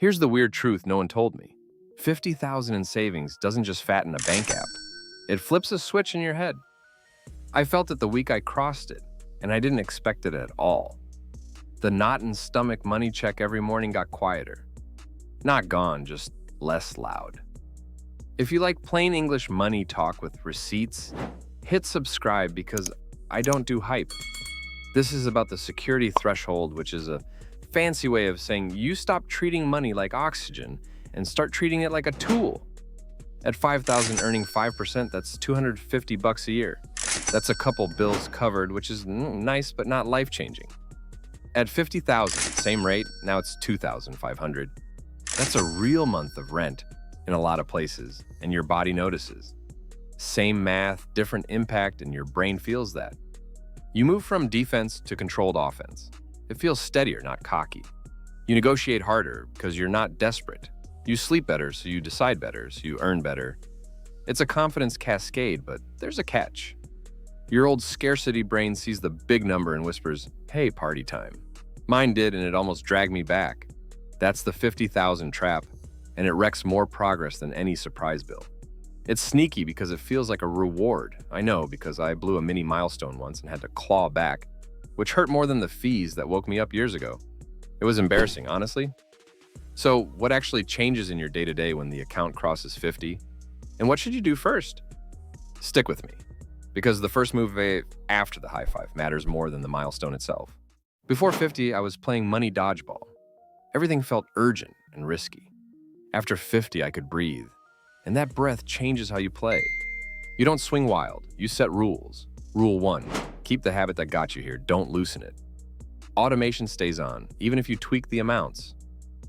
Here's the weird truth no one told me. 50,000 in savings doesn't just fatten a bank app. It flips a switch in your head. I felt it the week I crossed it, and I didn't expect it at all. The knot in stomach money check every morning got quieter. Not gone, just less loud. If you like plain English money talk with receipts, hit subscribe because I don't do hype. This is about the security threshold, which is a fancy way of saying you stop treating money like oxygen and start treating it like a tool. At 5,000 earning 5%, that's $250 a year. That's a couple bills covered, which is nice but not life-changing. At 50,000, same rate, now it's 2,500. That's a real month of rent in a lot of places, and your body notices. Same math, different impact, and your brain feels that. You move from defense to controlled offense. It feels steadier, not cocky. You negotiate harder because you're not desperate. You sleep better, so you decide better, so you earn better. It's a confidence cascade, but there's a catch. Your old scarcity brain sees the big number and whispers, "Hey, party time." Mine did, and it almost dragged me back. That's the 50,000 trap, and it wrecks more progress than any surprise bill. It's sneaky because it feels like a reward. I know, because I blew a mini milestone once and had to claw back, which hurt more than the fees that woke me up years ago. It was embarrassing, honestly. So, what actually changes in your day-to-day when the account crosses 50? And what should you do first? Stick with me, because the first move after the high five matters more than the milestone itself. Before 50, I was playing money dodgeball. Everything felt urgent and risky. After 50, I could breathe. And that breath changes how you play. You don't swing wild, you set rules. Rule 1, keep the habit that got you here, don't loosen it. Automation stays on, even if you tweak the amounts.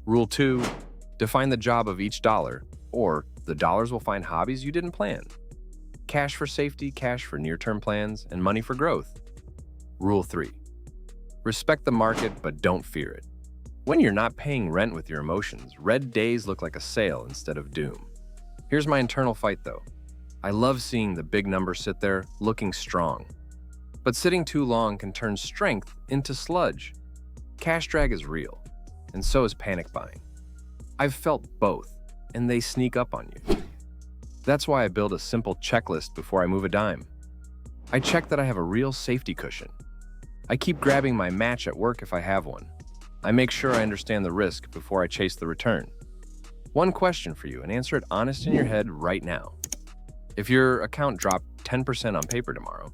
Rule 2, define the job of each dollar, or the dollars will find hobbies you didn't plan. Cash for safety, cash for near-term plans, and money for growth. Rule 3, respect the market, but don't fear it. When you're not paying rent with your emotions, red days look like a sale instead of doom. Here's my internal fight, though. I love seeing the big number sit there, looking strong. But sitting too long can turn strength into sludge. Cash drag is real, and so is panic buying. I've felt both, and they sneak up on you. That's why I build a simple checklist before I move a dime. I check that I have a real safety cushion. I keep grabbing my match at work if I have one. I make sure I understand the risk before I chase the return. One question for you, and answer it honest in your head right now. If your account dropped 10% on paper tomorrow,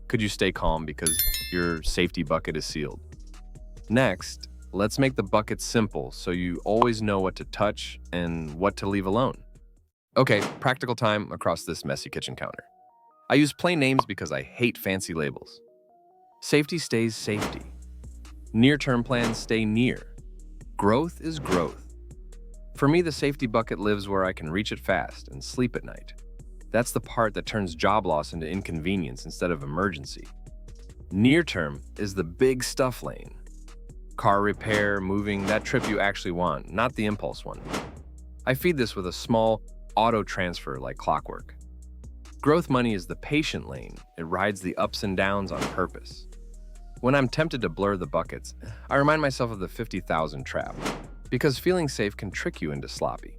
could you stay calm because your safety bucket is sealed? Next, let's make the bucket simple so you always know what to touch and what to leave alone. Okay, practical time across this messy kitchen counter. I use plain names because I hate fancy labels. Safety stays safety. Near-term plans stay near. Growth is growth. For me, the safety bucket lives where I can reach it fast and sleep at night. That's the part that turns job loss into inconvenience instead of emergency. Near-term is the big stuff lane. Car repair, moving, that trip you actually want, not the impulse one. I feed this with a small auto transfer like clockwork. Growth money is the patient lane. It rides the ups and downs on purpose. When I'm tempted to blur the buckets, I remind myself of the 50,000 trap, because feeling safe can trick you into sloppy.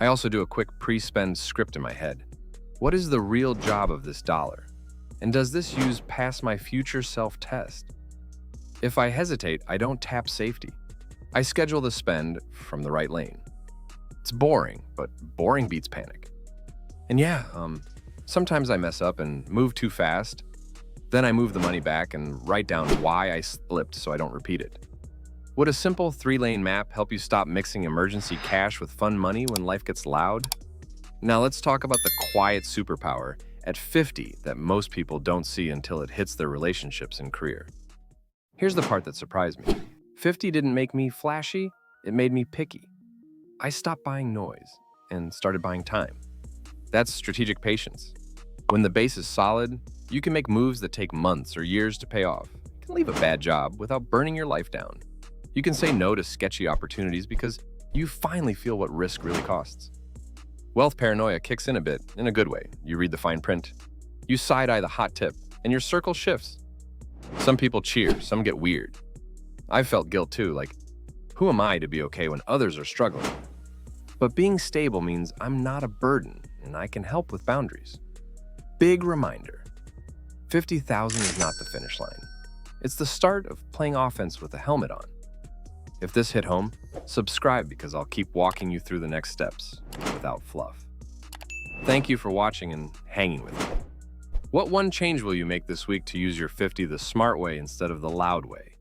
I also do a quick pre-spend script in my head. What is the real job of this dollar? And does this use pass my future self test? If I hesitate, I don't tap safety. I schedule the spend from the right lane. It's boring, but boring beats panic. And yeah, sometimes I mess up and move too fast. Then I move the money back and write down why I slipped so I don't repeat it. Would a simple 3-lane map help you stop mixing emergency cash with fun money when life gets loud? Now let's talk about the quiet superpower at 50 that most people don't see until it hits their relationships and career. Here's the part that surprised me. 50 didn't make me flashy, it made me picky. I stopped buying noise and started buying time. That's strategic patience. When the base is solid, you can make moves that take months or years to pay off. You can leave a bad job without burning your life down. You can say no to sketchy opportunities because you finally feel what risk really costs. Wealth paranoia kicks in a bit, in a good way. You read the fine print. You side-eye the hot tip, and your circle shifts. Some people cheer, some get weird. I've felt guilt too, like, Who am I to be okay when others are struggling? But being stable means I'm not a burden and I can help with boundaries. Big reminder, 50,000 is not the finish line. It's the start of playing offense with a helmet on. If this hit home, subscribe because I'll keep walking you through the next steps without fluff. Thank you for watching and hanging with me. What one change will you make this week to use your 50 the smart way instead of the loud way?